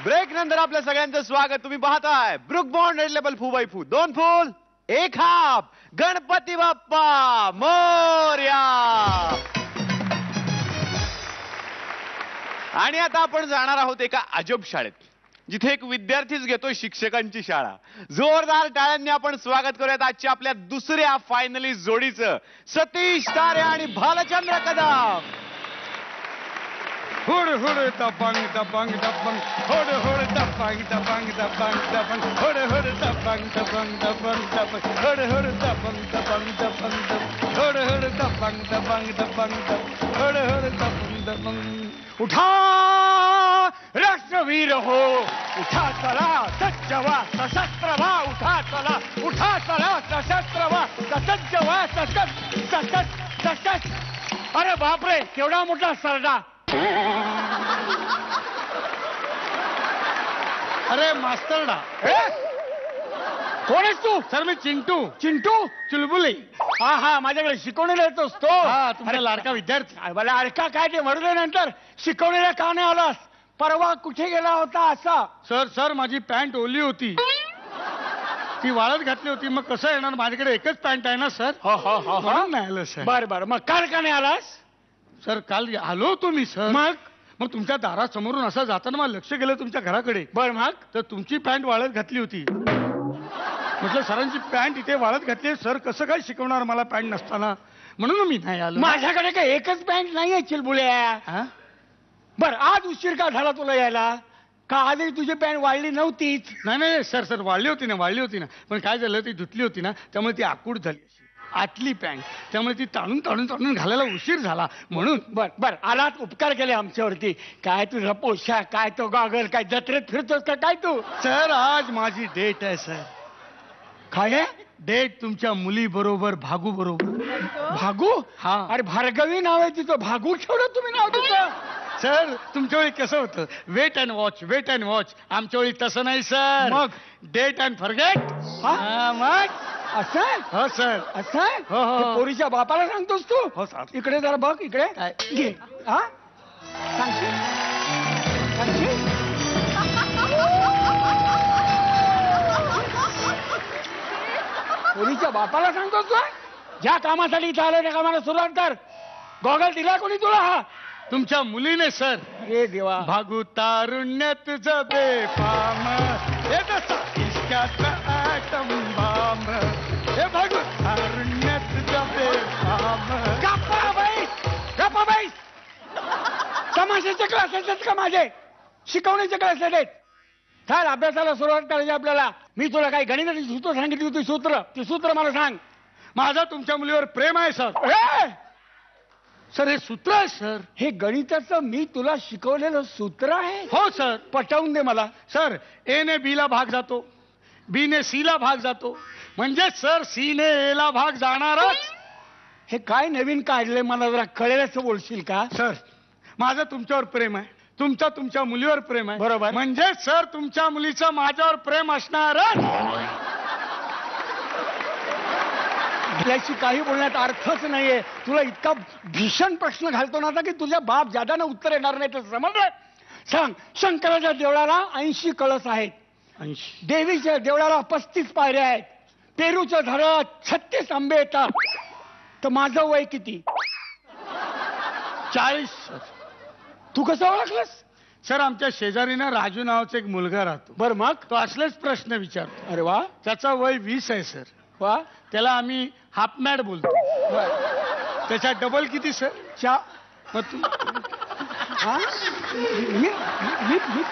S2: ब्रेक नंतर आपल्या सगळ्यांचं स्वागत. तुम्ही पाहताय ब्रुक बॉन्ड रेड लेबल फू बाय फू. 2 फूल 1 हाफ. गणपती बाप्पा मोरया. आणि आता आपण जाणार आहोत एका अजब शाळेत, जिथे एक विद्यार्थीच घेतो शिक्षकांची शाळा. जोरदार टाळ्यांनी आपण स्वागत करूयात आजच्या आपल्या दुसऱ्या फायनलिस्ट जोडीचं, सतीश तारे आणि भालचंद्र कदम.
S3: हुड हुड दबंग दबंग दबंग, हुड हुड दबंग दबंग दबंग दबंग, हुड हुड दबंग दबंग दबंग दबंग, हुड हुड दबंग दबंग दबंग दबंग, हुड हुड दबंग दबंग दबंग दबंग, हुड हुड दबंग दबंग. उठा राष्ट्रवीर हो, उठा चला सज्ज व्हा सशस्त्र व्हा. उठा चला, उठा चला सशस्त्र व्हा, ससज्ज व्हा सशस्त्र. अरे बापरे, केवढा मोठा सरडा. अरे मास्तरडा. कोण आहेस तू? सर मी चिंटू. चिंटू चुलबुली. हा हा, माझ्याकडे शिकवणीला येतोस तो. तुमचा लाडका विद्यार्थी. मला लाडका काय ते म्हणू दे नंतर. शिकवणीला का नाही आलास? परवा कुठे गेला होता असा? सर माझी पॅन्ट ओली होती, ती वाळत घातली होती. मग कसं येणार, माझ्याकडे एकच पॅन्ट आहे ना सर. म्हणून नाही आलं सर. बरं मग काल का नाही आलास? सर काल आलो होतो मी सर. मग तुमच्या दारासमोरून असं जाताना मला लक्ष गेलं तुमच्या घराकडे. बरं मग तर तुमची पॅन्ट वाळत घातली होती. म्हटलं सरांची पॅन्ट इथे वाळत घातली, सर कसं काय शिकवणार मला पॅन्ट नसताना, म्हणून मी नाही आलो. माझ्याकडे काय एकच पॅन्ट नाही आहे चिलबुल्या. बरं आज उशीर का झाला तुला यायला? का आजही तुझी पॅन्ट वाळली नव्हतीच? नाही सर वाळली होती ना. पण काय झालं, ती धुतली होती ना, त्यामुळे ती आकूड झाली आतली पॅन्ट, त्यामुळे ती ताणून घालायला उशीर झाला म्हणून. बर आलात, उपकार केले आमच्यावरती. काय तुझा पोशाख, काय तो गॉगल, काय जत्रेत फिरतोस का काय तू? सर आज माझी डेट आहे सर. काय आहे डेट? तुमच्या मुली बरोबर, भागू बरोबर. भागू? हा. अरे भार्गवी नाव आहे तिचं, भागू ठेवलं तुम्ही नाव तिचं. सर तुमच्या वेळी कसं होतं, वेट अँड वॉच. आमच्या वेळी तसं नाही सर. मग डेट अँड फॉरगेट. मग असं? हो सर. असं? हो. पोरीच्या बापाला सांगतोस तू? हो सर. इकडे जरा बघ, इकडे घे. हा सांगशील? पोरीच्या बापाला सांगतोस तू? ज्या कामासाठी इथं आलं त्या कामाला सुरुवात कर. गॉगल दिला कोणी तुला? हा तुमच्या मुलीने सर. हे देवा. भागू तारुण्य तुझं बेफाम, हे जसं इश्काचं ॲटम बॉम्ब. हे भागू तारुण्य तुझं बेफाम. गप्पा बाई. तमाशाचे क्लासेस आहेत का माझे? शिकवण्याचे क्लासेस आहेत. चाल अभ्यासाला सुरुवात करायची आपल्याला. मी तुला काही गणिताची सूत्र सांगितली होती, ती सूत्र मला सांग. माझं तुमच्या मुलीवर प्रेम आहे सर. सर हे सूत्र आहे सर. हे गणिताचं मी तुला शिकवलेलं सूत्र आहे? हो सर. पटवून दे मला. सर ए ने बी ला भाग जातो, बी ने सी ला भाग जातो, म्हणजे सर सी ने ए ला भाग जाणारच. हे काय नवीन काढले मला जरा कळेल असं बोलशील का? सर माझं तुमच्यावर प्रेम आहे, तुमचं तुमच्या मुलीवर प्रेम आहे. बरोबर. म्हणजे सर तुमच्या मुलीचं माझ्यावर प्रेम असणारच.
S10: आपल्याशी काही बोलण्यात अर्थच नाहीये. तुला इतका भीषण प्रश्न घालतो ना आता की तुझ्या बाप जादानं उत्तर येणार नाही तर समजलं. सांग, शंकराच्या देवळाला 80 कळस आहेत, 80. देवीच्या देवळाला 35 पायऱ्या आहेत, पेरूच्या झाडात 36 आंबे येतात, तर माझं वय किती? 40. तू कसं ओळखलंस?
S11: सर, आमच्या शेजारी ना राजू नावाचा एक मुलगा राहतो.
S10: बर, मग
S11: तो असलेच प्रश्न विचारतो.
S10: अरे वा,
S11: त्याचं वय 20 आहे सर.
S10: वा,
S11: त्याला आम्ही हाफ मॅड बोलतो. त्याच्या डबल किती सर? मग तू
S10: हा? मी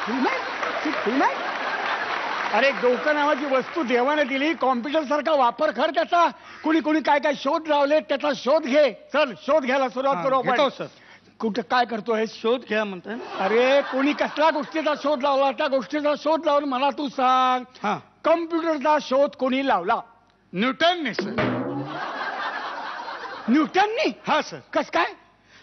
S10: full man? अरे, डोकं नावाची वस्तू देवाने दिली, कॉम्प्युटर सारखा वापर कर त्याचा. कुणी कुणी काय काय शोध लावले, त्याचा शोध घे. चल, शोध घ्यायला सुरुवात करू आपण.
S11: सर.
S10: कुठं काय करतोय?
S11: शोध घ्या म्हणताय.
S10: अरे, कोणी कसल्या गोष्टीचा शोध लावला, त्या गोष्टीचा शोध लावून मला तू सांग.
S11: हा,
S10: कॉम्प्युटरचा शोध कोणी लावला?
S11: न्यूटनने सर.
S10: न्यूटननी?
S11: हा सर.
S10: कस काय?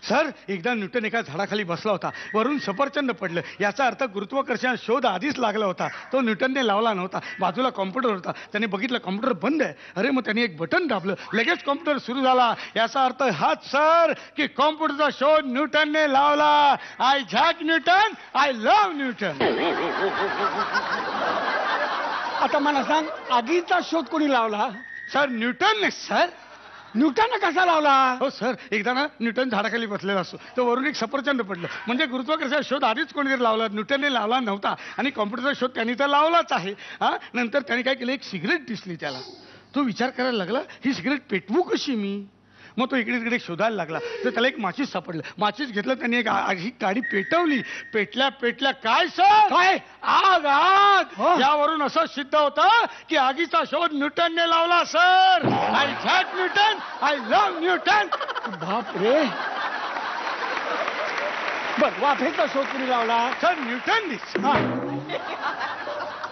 S11: सर, एकदा न्यूटन एका झाडाखाली बसला होता, वरून सफरचंद पडलं. याचा अर्थ गुरुत्वाकर्षण शोध आधीच लागला होता, तो न्यूटनने लावला नव्हता. बाजूला कॉम्प्युटर होता, त्याने बघितलं कॉम्प्युटर बंद आहे. अरे, मग त्याने एक बटन दाबलं, लगेच कॉम्प्युटर सुरू झाला. याचा अर्थ हाच सर की कॉम्प्युटरचा शोध न्यूटनने लावला. I zag Newton, I love Newton.
S10: आता मला सांग, आगीचा शोध कोणी लावला?
S11: सर, न्यूटनने.
S10: सर, न्यूटन कसा लावला?
S11: हो सर, एकदा ना न्यूटन झाडाखाली बसलेला असतो, तो वरून एक सफरचंद पडलं. म्हणजे गुरुत्वाकर्षण शोध आधीच कोणीतरी लावला, न्यूटनने लावला नव्हता. आणि कॉम्प्युटरचा शोध त्यांनी तर लावलाच आहे. हा, नंतर त्याने काय केलं, एक सिगरेट दिसली त्याला. तो विचार करायला लागला, ही सिगरेट पेटवू कशी मी? मग तो इकडे तिकडे शोधायला लागला, तर त्याला एक माचीस सापडलं. माचीस घेतलं, त्याने एक ही गाडी पेटवली. पेटल्या काय सर?
S10: काय?
S11: आग आग. यावरून असं सिद्ध होतं की आगीचा शोध न्यूटनने लावला sir. I zag Newton, I love Newton.
S10: बाप रे. बर, वाफेचा शोध कोणी लावला?
S11: सर, न्यूटनने.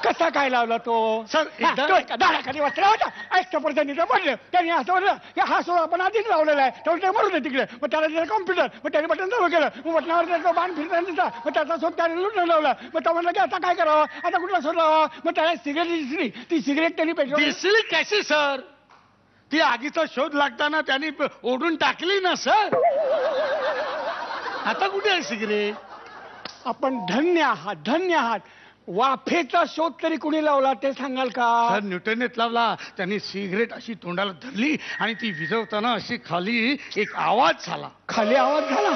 S10: कसा काय लावला तो?
S11: सर,
S10: झाडाखाली बसला होता, सफरचंद पडलं, त्यांनी असं म्हणलं की हा शोध आपण आधीच लावलेला आहे, तर ते मरू दे तिकडे. मग त्याला दिलं कॉम्प्युटर, मग त्याने बटन चालू केलं, मग बटनावर त्याचा बाण फिरताना दिसला, मग त्याचा शोध त्याने लुटून लावला. मग तो म्हणलं की आता काय करावं, आता कुठला शोध लावा? मग त्याला सिगरेट दिसली, ती सिगरेट त्यांनी पेटवली.
S11: दिसली कशी सर? ती आगीचा शोध लागताना त्यांनी ओढून टाकली ना सर. आता कुठे आहे सिगरेट?
S10: आपण धन्य आहात, धन्य आहात. वाफेचा शोध तरी कुणी लावला ते सांगाल का?
S11: सर, न्यूटननेच लावला. त्यांनी सिगरेट अशी तोंडाला धरली आणि ती विझवताना अशी खाली एक आवाज झाला.
S10: खाली आवाज झाला?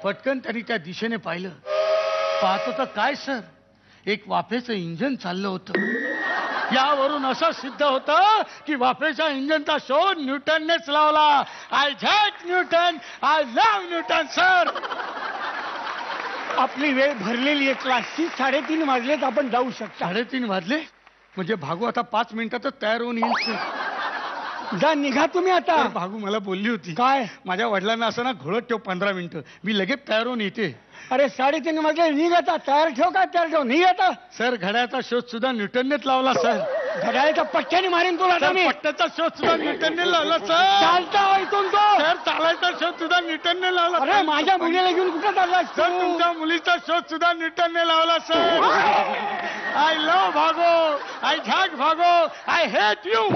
S11: पटकन त्यांनी त्या दिशेने पाहिलं. पाहतो तर काय सर, एक वाफेचं इंजन चाललं होतं. यावरून असं सिद्ध होतं की वाफेच्या इंजनचा शोध न्यूटननेच लावला. I zag Newton, I love Newton sir.
S10: आपली वेळ भरलेली आहे क्लासची. 3:30 वाजलेत, आपण जाऊ शकता.
S11: 3:30 वाजले म्हणजे भागू आता 5 मिनिटातच तयार होऊन येईल सर.
S10: जा, निघा तुम्ही आता.
S11: भागू मला बोलली होती,
S10: काय?
S11: माझ्या वडिलांना असं ना घोळत ठेव 15 मिनिटं, मी लगेच तयार होऊन येते.
S10: अरे, 3:30 वाजले, निघ आता. तयार ठेव, काय तयार ठेव, निघ आता.
S11: सर, घड्याचा शोध सुद्धा न्यूटननेच लावला सर.
S10: घड्याळाच्या पट्ट्याने मारेन तुला.
S11: पट्ट्याचा शोध सुद्धा न्यूटनने लावला सर.
S10: चालता इथून तो.
S11: सर, चालायचा शोध सुद्धा न्यूटनने लावला.
S10: अरे, माझ्या मुलीला घेऊन कुठं चालला?
S11: सर, तुमच्या मुलीचा शोध सुद्धा न्यूटनने लावला सर. आय लव्ह भागो, आय झॅक भागो, आय हेट यू.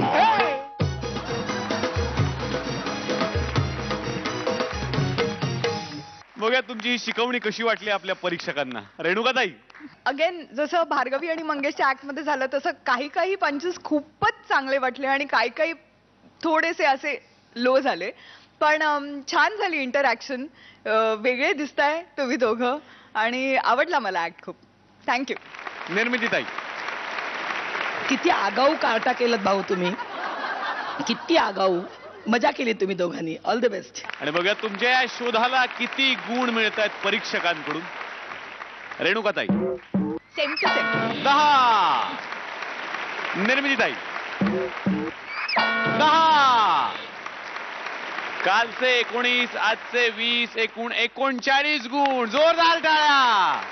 S2: बघूया तुमची ही शिकवणी कशी वाटली आपल्या परीक्षकांना. रेणुकाताई,
S5: अगेन जसं भार्गवी आणि मंगेशच्या ऍक्ट मध्ये झालं तसं काही काही पंचेस खूपच चांगले वाटले आणि काही काही थोडेसे असे लो झाले, पण छान झाली इंटरॅक्शन. वेगळे दिसताय तुम्ही दोघं आणि आवडला मला ऍक्ट खूप. थँक्यू.
S2: निर्मितीताई,
S6: किती आगाऊ कार्टा केलं भाऊ तुम्ही, किती आगाऊ. मजा केली तुम्ही दोघांनी. All the best.
S2: आणि बघा तुमच्या या शोधाला किती गुण मिळत आहेत परीक्षकांकडून. रेणुकाताई,
S5: सेम टू सेम.
S2: 10. निर्मितीताई, 10. कालचे 19, आजचे 20, एकूण 39 गुण. जोरदार टाळ्या.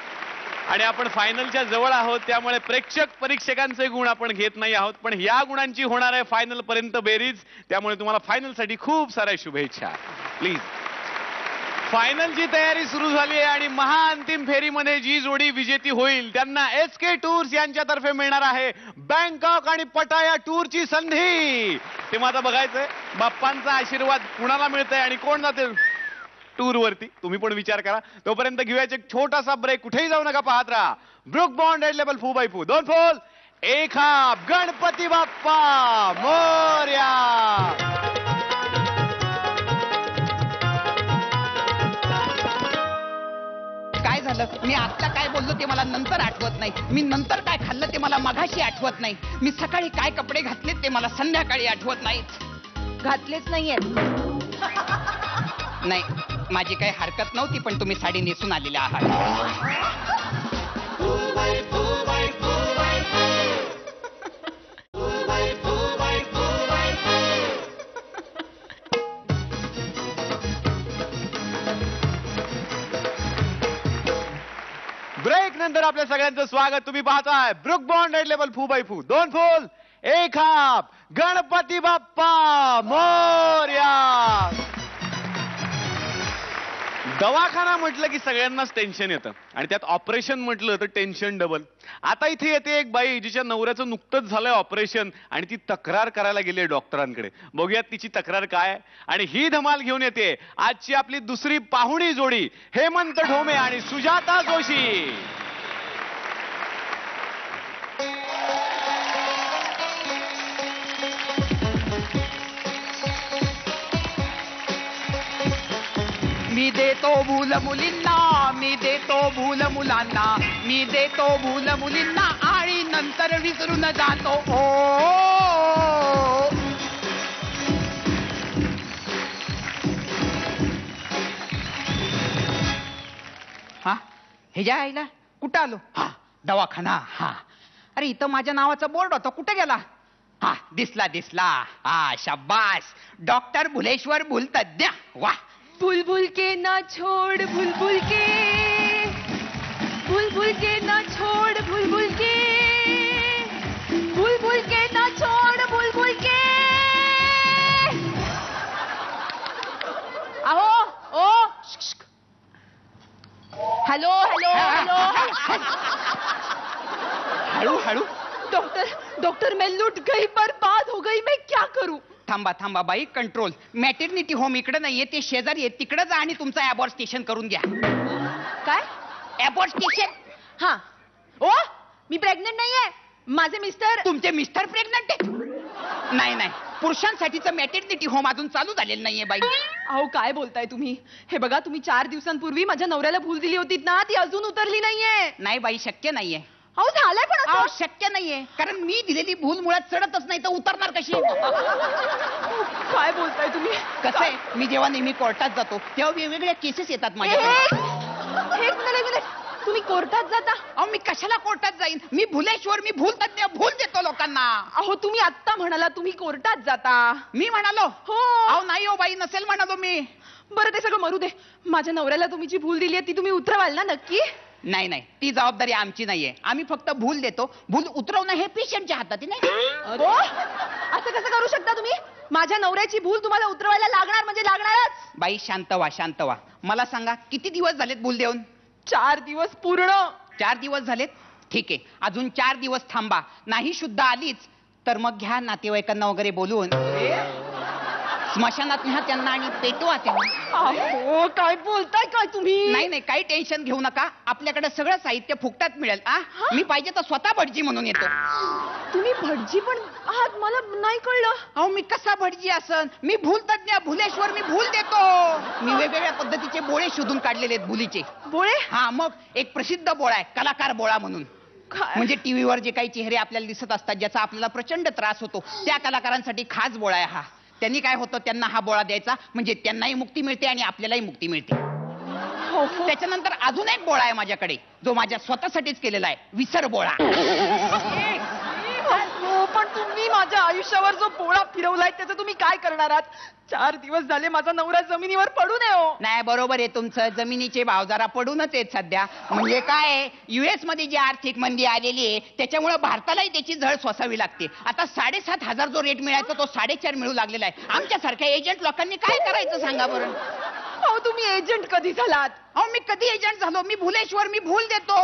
S2: आणि आपण फायनलच्या जवळ आहोत, त्यामुळे प्रेक्षक परीक्षकांचे गुण आपण घेत नाही आहोत, पण या गुणांची होणार आहे फायनल पर्यंत बेरीज. त्यामुळे तुम्हाला फायनल साठी खूप साऱ्या शुभेच्छा. प्लीज. फायनलची तयारी सुरू झाली आहे आणि महाअंतिम फेरीमध्ये जी जोडी विजेती होईल त्यांना SK टूर्स यांच्यातर्फे मिळणार आहे बँकॉक आणि पटाया टूरची संधी. ते मला बघायचंय बाप्पांचा आशीर्वाद कुणाला मिळतंय आणि कोण जाते टूर वरती. तुम्ही पण विचार करा. तोपर्यंत घेऊयाच एक छोटासा ब्रेक. कुठेही जाऊ नका, पाहत राहा ब्रुक बॉन्ड रेड लेबल फू बाय फू. 2 फूल 1 हाफ. गणपती बाप्पा मोरया.
S9: काय झालं? मी आता काय बोललो ते मला नंतर आठवत नाही. मी नंतर काय खाल्लं ते मला मघाशी आठवत नाही. मी सकाळी काय कपडे घातले ते मला संध्याकाळी आठवत नाहीत.
S5: घातलेच नाहीयेत.
S9: नाही, माझी काही हरकत नव्हती, पण तुम्ही साडी नेसून आलेल्या आहात.
S2: ब्रेक नंतर आपल्या सगळ्यांचं स्वागत. तुम्ही पाहताय ब्रुक बॉन्ड रेड लेबल फू बाय फू. 2 फूल 1 हाफ. गणपती बाप्पा मोरया. दवाखाना म्हटलं की सगळ्यांनाच टेन्शन येतं आणि त्यात ऑपरेशन म्हटलं तर टेन्शन डबल. आता इथे येते एक बाई जिच्या नवऱ्याचं नुकतंच झालंय ऑपरेशन आणि ती तक्रार करायला गेली डॉक्टरांकडे. बघूयात तिची तक्रार काय. आणि ही धमाल घेऊन येते आजची आपली दुसरी पाहुणी जोडी हेमंत ढोमे आणि सुजाता जोशी.
S9: मी देतो भूल मुलींना, मी देतो भूल मुलांना, मी देतो भूल मुलींना आणि नंतर विसरून जातो. हा, हे ज्या आईला कुठं आलो? हा, दवाखाना. हा, अरे इथं माझ्या नावाचा बोर्ड होता, कुठे गेला? हा, दिसला दिसला. हा, शाबास. डॉक्टर भुलेश्वर भूलतज्ञ. वा.
S5: बुलबुल के ना छोड़ बुलबुल के, बुलबुल के ना छोड़ बुलबुल के, बुलबुल के ना छोड़ बुलबुल के. अहो ओ हॅलो हॅलो हॅलो.
S9: हळू हळू.
S5: डॉक्टर मैं लुट गई, बर्बाद हो गई, मैं क्या करूं?
S9: थांबा थांबा बाई, कंट्रोल. मॅटर्निटी होम इकडे नाहीये, ते शेजारी आहे, तिकडे जा आणि तुमचं अबॉर्ट स्टेशन करून घ्या.
S5: काय?
S9: Abort station?
S5: हा. ओ मी प्रेग्नंट नाहीये. माझे मिस्टर.
S9: तुमचे मिस्टर प्रेग्नंट आहे? नाही नाही, पुरुषांसाठीचं मॅटर्निटी होम अजून चालू झालेलं नाहीये बाई.
S5: अहो काय बोलताय तुम्ही? हे बघा, तुम्ही 4 दिवसांपूर्वी माझ्या नवऱ्याला भूल दिली होती ना, ती अजून उतरली नाहीये.
S9: नाही बाई, शक्य नाहीये.
S5: अहो झालंय पण
S9: अहो
S5: असं.
S9: शक्य नाहीये, कारण मी दिलेली भूल मुळात चढतच नाही तर उतरणार कशी?
S5: काय बोलताय तुम्ही?
S9: कसं आहे, मी जेव्हा नेहमी कोर्टात जातो तेव्हा वेगवेगळ्या केसेस येतात माझ्याकडे.
S5: एक मिनिट, तुम्ही कोर्टात जाता?
S9: अहो मी कशाला कोर्टात जाईन? मी भुलेश्वर, मी भूलतज्ञ, भूल देतो लोकांना.
S5: अहो तुम्ही आत्ता म्हणाला तुम्ही कोर्टात जाता.
S9: मी म्हणालो?
S5: हो.
S9: अहो नाही हो बाई, नसेल म्हणालो मी.
S5: बरं ते सगळं मरू दे. माझ्या नवऱ्याला तुम्ही जी भूल दिली आहे ती तुम्ही उतरवाल ना नक्की?
S9: नाही नाही, ती जबाबदारी आमची नाहीये. आम्ही फक्त भूल देतो. भूल उतरवणं हे पेशंटच्या हातात नाही.
S5: हो? असं कसं करू शकता तुम्ही? माझ्या नवऱ्याची भूल तुम्हाला उतरवायला लागणार म्हणजे लागणारच.
S9: बाई शांत व्हा, शांत व्हा. मला सांगा, किती दिवस झालेत भूल देऊन?
S5: 4 दिवस पूर्ण.
S9: 4 दिवस झालेत? ठीक आहे, अजून 4 दिवस थांबा. नाही शुद्ध आलीच तर मग घ्या नातेवाईकांना वगैरे बोलवून स्मशानात न्या त्यांना आणि पेटवा त्यांना.
S5: अहो काय बोलताय काय तुम्ही?
S9: नाही नाही, काही टेन्शन घेऊ नका. आपल्याकडे सगळं साहित्य फुकटात मिळेल. मी पाहिजे तर स्वतः भटजी म्हणून येतो.
S5: तुम्ही भटजी पण आहात? मला नाही कळलं.
S9: अहो मी कसा भटजी असन? मी भूलतज्ञ, भुलेश्वर, मी भूल देतो. मी वेगवेगळ्या पद्धतीचे बोळे शोधून काढलेले आहेत भुलीचे.
S5: बोळे?
S9: हा, मग एक प्रसिद्ध बोळा आहे, कलाकार बोळा म्हणून. म्हणजे टीव्हीवर जे काही चेहरे आपल्याला दिसत असतात ज्याचा आपल्याला प्रचंड त्रास होतो, त्या कलाकारांसाठी खास बोळा आहे हा. त्यांनी काय होतं, त्यांना हा बोळा द्यायचा म्हणजे त्यांनाही मुक्ती मिळते आणि आपल्यालाही मुक्ती मिळते. त्याच्यानंतर अजून एक बोळा आहे माझ्याकडे, जो माझ्या स्वतःसाठीच केलेला आहे, विसर बोळा.
S5: पण तुम्ही माझ्या आयुष्यावर जो बोळा फिरवलाय त्याचं तुम्ही काय करणार आहात? 4 दिवस झाले माझा नवरा जमिनीवर पडू नये. हो
S9: नाही, बरोबर आहे तुमचं. जमिनीचे भाव जरा पडूनच आहेत सध्या. म्हणजे काय, US मध्ये जी आर्थिक मंदी आलेली आहे त्याच्यामुळे भारतालाही त्याची झळ सोसावी लागते. आता 7,500 जो रेट मिळायचा तो 4.5 मिळू लागलेला आहे. आमच्यासारख्या एजंट लोकांनी काय करायचं सांगा बरं?
S5: अहो तुम्ही एजंट कधी झालात?
S9: अहो मी कधी एजंट झालो? मी भुलेश्वर, मी भूल देतो.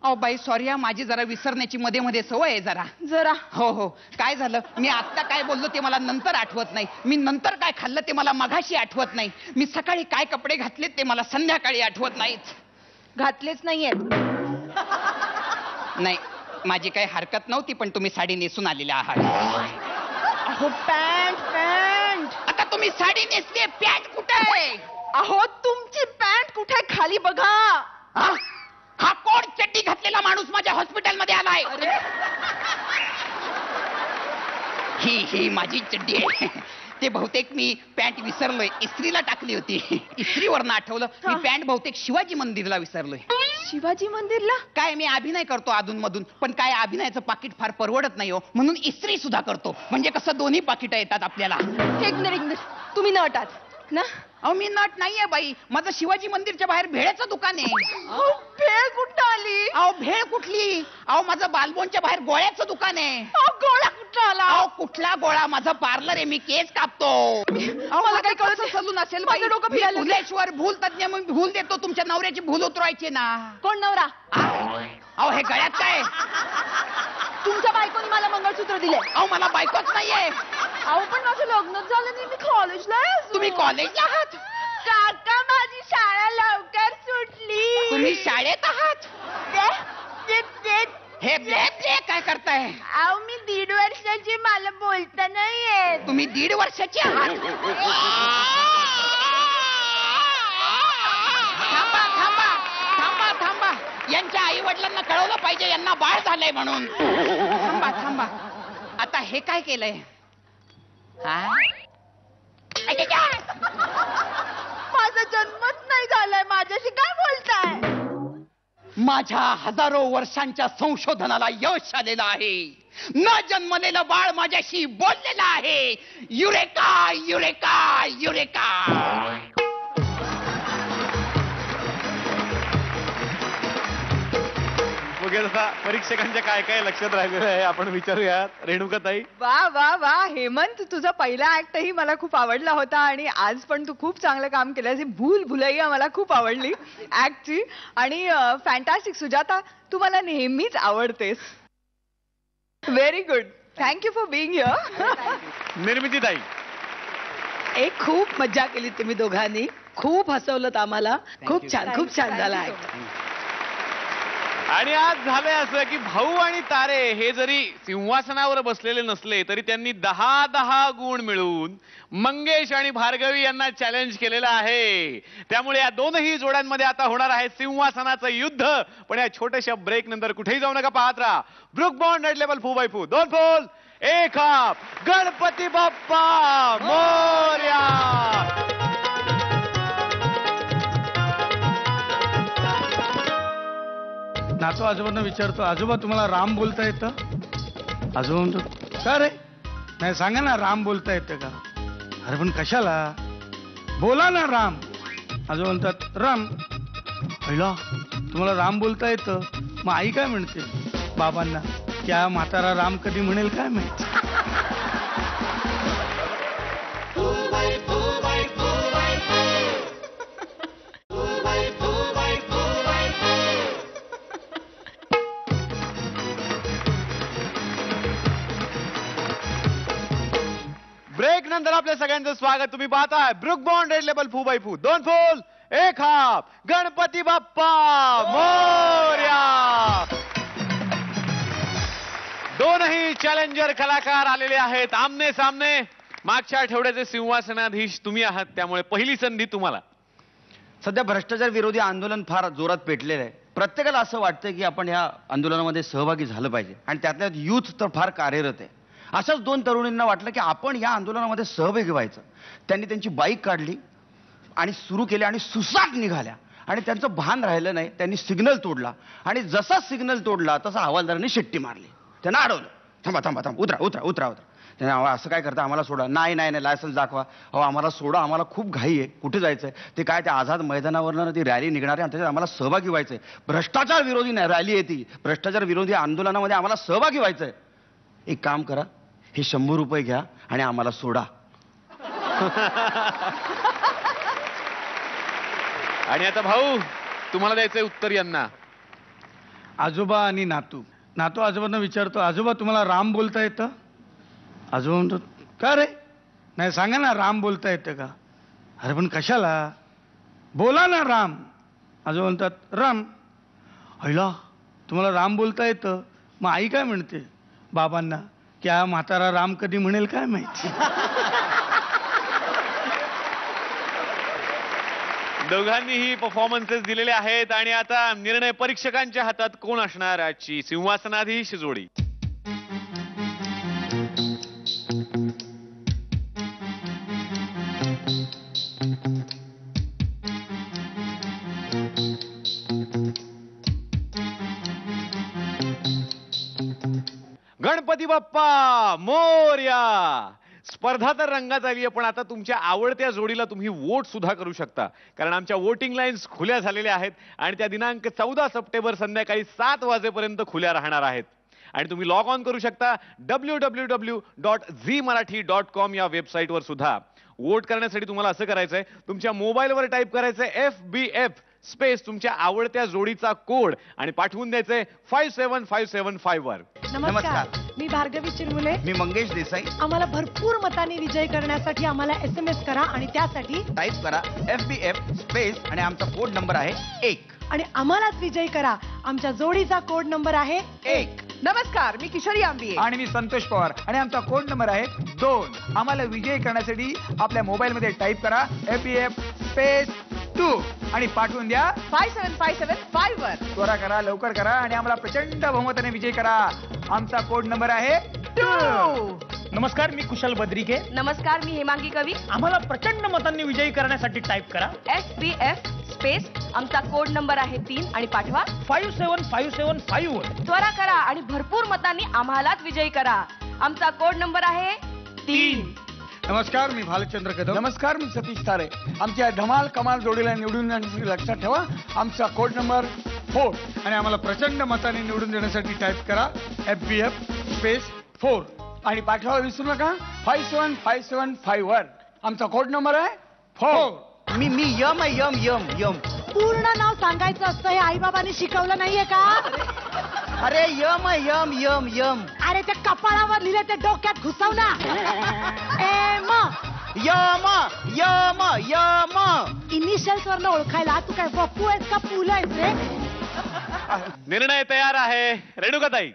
S9: अहो बाई सॉरी हा, माझी जरा विसरण्याची मध्ये मध्ये सवय आहे जरा. हो हो. काय झालं, मी आत्ता काय बोललो ते मला नंतर आठवत नाही. मी नंतर काय खाल्लं ते मला मघाशी आठवत नाही. मी सकाळी काय कपडे घातले ते मला संध्याकाळी आठवत नाहीत.
S5: घातलेच नाहीयेत?
S9: नाही, माझी काही हरकत नव्हती, पण तुम्ही साडी नेसून आलेल्या आहात.
S5: अहो पॅन्ट पॅन्ट.
S9: आता तुम्ही साडी नेसली, पॅन्ट कुठे आहे?
S5: अहो तुमची पॅन्ट कुठे खाली बघा.
S9: हा कोण चड्डी घातलेला माणूस माझ्या हॉस्पिटलमध्ये आलाय? ही माझी चड्डी आहे. ते बहुतेक मी पॅन्ट विसरलोय, इस्त्रीला टाकली होती. इस्त्रीवरनं आठवलं मी पॅन्ट बहुतेक शिवाजी मंदिरला विसरलोय.
S5: शिवाजी मंदिरला?
S9: काय मी अभिनय करतो अधून मधून, पण काय अभिनयाचं पाकिट फार परवडत नाही हो, म्हणून इस्त्री सुद्धा करतो. म्हणजे कसं दोन्ही पाकिटं येतात आपल्याला.
S5: एक मिनिट, तुम्ही नटात ना?
S9: अहो मी नट नाहीये बाई, माझं शिवाजी मंदिरच्या बाहेर भेळचं दुकान आहे.
S5: अहो भेळ कुठं आली?
S9: अहो भेळ कुठली? अहो माझं बालबोनच्या बाहेर गोळ्याचं दुकान आहे.
S5: अहो गोळा कुठं आला?
S9: अहो कुठला गोळा? माझं पार्लर आहे, मी केस कापतो. अहो मला काही कळत सलून असेल बाई.
S5: डोकं फिरायला.
S9: भुलेश्वर भूल तज्ञ, मी भूल देतो. तुमच्या नवऱ्याची भूल उतरवायची ना.
S5: कोण नवरा?
S9: अहो हे गळ्यात काय?
S5: तुमच्या बायकोनी मला मंगळसूत्र दिले.
S9: अहो मला बायकोच नाहीये.
S5: अहो पण माझं लग्नच झालं नाही, मी कॉलेजला आहे.
S9: तुम्ही कॉलेजला आहात?
S5: काका माझी शाळा लवकर सुटली.
S9: तुम्ही शाळेत आहात? हे काय करताय?
S5: अहो मी 1.5 वर्षाची, मला बोलता नाही येत.
S9: तुम्ही 1.5 वर्षाची आहात? थांबा थांबा थांबा थांबा, यांच्या आई वडिलांना कळवलं पाहिजे यांना बाळ झालंय म्हणून. थांबा थांबा, आता हे काय केलंय?
S5: माझा जन्मच नाही झालाय, माझ्याशी काय बोलताय?
S9: माझ्या हजारो वर्षांच्या संशोधनाला यश आलेलं आहे. न जन्मलेलं बाळ माझ्याशी बोललेलं आहे. Eureka eureka eureka.
S2: वगैरे परीक्षकांच्या काय काय लक्षात राहिलेलं आहे आपण विचारूयात. रेणुकाताई.
S5: वा वा वा हेमंत, तुझा पहिला ऍक्टही मला खूप आवडला होता आणि आज पण तू खूप चांगलं काम केलंस. ही भूल भुलैया मला खूप आवडली ऍक्टची. आणि फॅन्टास्टिक सुजाता, तू मला नेहमीच आवडतेस. Very good, thank you for being here.
S2: निर्मितीताई.
S6: एक खूप मज्जा केली तुम्ही दोघांनी, खूप हसवलं आम्हाला. खूप छान झाला.
S2: आणि आज झालंय असं की भाऊ आणि तारे हे जरी सिंहासनावर बसलेले नसले तरी त्यांनी 10 गुण मिळवून मंगेश आणि भार्गवी यांना चॅलेंज केलेलं आहे. त्यामुळे या दोनही जोड्यांमध्ये आता होणार आहे सिंहासनाचं युद्ध. पण या छोट्याशा ब्रेक नंतर कुठेही जाऊ नका, पाहत राहा ब्रुक बॉन्ड रेड लेबल फू बाय फू. 2 फूल 1 हाफ. गणपती बाप्पा मोरया.
S11: नातो आजोबांना विचारतो, आजोबा तुम्हाला राम बोलता येतं? आजोबा म्हणतो का रे? नाही सांगा ना, राम बोलता येतं का? अरे पण कशाला? बोला ना राम. आजोबा म्हणतात राम. पहिला तुम्हाला राम बोलता येतं? मग आई काय म्हणते बाबांना? क्या म्हातारा राम कधी म्हणेल काय माहिती.
S2: ब्रेक नंतर आपल्या सगळ्यांचं स्वागत. तुम्ही पाहताय ब्रुक बॉन्ड रेड लेबल फू बाय फू. 2 फूल 1 हाफ. गणपती बाप्पा मोरया. दोनही चॅलेंजर कलाकार आलेले आहेत आमने सामने. मागच्या आठवड्याचे सिंहासनाधीश तुम्ही आहात, त्यामुळे पहिली संधी तुम्हाला.
S4: सध्या भ्रष्टाचार विरोधी आंदोलन फार जोरात पेटलेलं आहे. प्रत्येकाला असं वाटतं की आपण ह्या आंदोलनामध्ये सहभागी झालं पाहिजे आणि त्यातल्या यूथ तर फार कार्यरत आहे. अशाच 2 तरुणींना वाटलं की आपण या आंदोलनामध्ये सहभागी व्हायचं. त्यांनी त्यांची बाईक काढली आणि सुरू केली आणि सुसाट निघाल्या आणि त्यांचं भान राहिलं नाही. त्यांनी सिग्नल तोडला आणि जसा सिग्नल तोडला तसा हवालदारांनी शिट्टी मारली. त्यांना अडवलं. थांबा थांबा थांबा, उतरा उतरा उतरा उतरा. त्यांना असं काय करता, आम्हाला सोडा. नाही नाही नाही, लायसन्स दाखवा. अहो आम्हाला सोडा, आम्हाला खूप घाई आहे. कुठे जायचं आहे? ते काय त्या आझाद मैदानावरनं ती रॅली निघणार आहे आणि त्याच्यात आम्हाला सहभागी व्हायचं आहे. भ्रष्टाचार विरोधी रॅली आहे ती. भ्रष्टाचार विरोधी आंदोलनामध्ये आम्हाला सहभागी व्हायचं आहे. एक काम करा, हे 100 रुपये घ्या आणि आम्हाला सोडा.
S2: आणि आता भाऊ तुम्हाला द्यायचंय उत्तर यांना.
S11: आजोबा आणि नातू. नातू आजोबांना विचारतो, आजोबा तुम्हाला राम बोलता येतं? आजोबा म्हणतो, का रे? नाही सांगा ना, राम बोलता येतं का? अरे पण कशाला? बोला ना राम. आजोबा म्हणतात, राम. हैला तुम्हाला राम बोलता येतं? मग आई काय म्हणते बाबांना, की हा म्हातारा राम कधी म्हणेल काय माहिती.
S2: दोघांनीही परफॉर्मन्सेस दिलेले आहेत आणि आता निर्णय परीक्षकांच्या हातात. कोण असणार आजची सिंहासनाधीश जोडी? गणपती बाप्पा मोरया. स्पर्धा तर रंगात आली आहे, पण आता तुमच्या आवडत्या जोडीला तुम्ही वोट सुद्धा करू शकता, कारण आमच्या वोटिंग लाईन्स खुल्या झालेल्या आहेत आणि त्या दिनांक 14 सप्टेंबर संध्याकाळी 7 वाजेपर्यंत खुल्या राहणार आहेत. आणि तुम्ही लॉग ऑन करू शकता www.zmarathi.com या वेबसाईटवर सुद्धा. वोट करण्यासाठी तुम्हाला असं करायचंय, तुमच्या मोबाईलवर टाईप करायचंय FBF स्पेस तुमच्या आवडत्या जोडीचा कोड आणि पाठवून द्यायचंय 57575 वर.
S7: नमस्कार, मी भार्गवी चिरमुले.
S3: मी मंगेश देसाई.
S7: आम्हाला भरपूर मतांनी विजय करण्यासाठी आम्हाला SMS करा आणि त्यासाठी
S3: टाईप करा FBF स्पेस आणि आमचा कोड नंबर आहे 1.
S7: आणि आम्हालाच विजयी करा. आमच्या जोडीचा कोड नंबर आहे
S3: 1.
S5: नमस्कार, मी किशोरी आंबिये.
S9: आणि मी संतोष पवार आणि आमचा कोड नंबर आहे 2. आम्हाला विजयी करण्यासाठी आपल्या मोबाईल मध्ये टाईप करा FBF स्पेस 2 आणि पाठवून द्या
S5: 57575 वर.
S9: त्वरा करा, लवकर करा आणि आम्हाला प्रचंड बहुमताने विजयी करा. आमचा कोड नंबर आहे 2.
S10: नमस्कार, मी कुशल बद्रिके.
S6: नमस्कार, मी हेमांगी कवी.
S10: आम्हाला प्रचंड मतांनी विजयी करण्यासाठी टाईप करा
S6: SBF स्पेस आमचा कोड नंबर आहे 3 आणि पाठवा
S10: 57575 वर.
S6: त्वरा करा आणि भरपूर मतांनी आम्हालाच विजयी करा. आमचा कोड नंबर आहे 3.
S11: नमस्कार, मी भालचंद्र कदम.
S10: नमस्कार, मी सतीश तारे. आमच्या धमाल कमाल जोडीला निवडून देण्यासाठी लक्षात ठेवा आमचा कोड नंबर 4
S11: आणि आम्हाला प्रचंड मताने निवडून देण्यासाठी टाईप करा FBF स्पेस 4
S10: आणि पाठवा विसरू नका 57575 वर. आमचा कोड नंबर आहे 4.
S3: मी यम आहे, यम यम यम.
S7: पूर्ण नाव सांगायचं असतं, हे आई बाबांनी शिकवलं नाहीये का?
S3: अरे यम आहे, यम यम यम.
S7: अरे ते कपाळावर लिहिले ते डोक्यात घुसव ना.
S3: M M M.
S7: इनिशियल्स वरनं ओळखायला तू काय बप्पू आहेस का पुल आहेस रे?
S2: निर्णय तयार आहे. रेणुकाताई.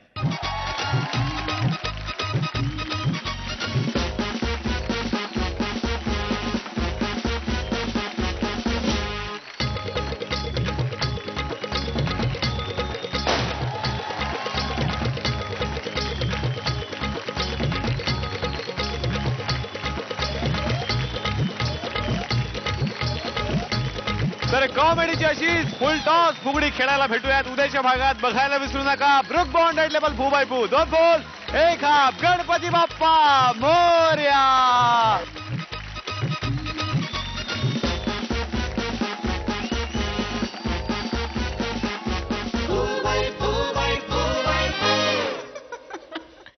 S2: तर कॉमेडीची अशीच फुल टॉस फुगडी खेळायला भेटूयात उद्याच्या भागात. बघायला विसरू नका. Book Bond red level 4x2 2 गोल 1 हाफ. गणपती बाप्पा मोरया.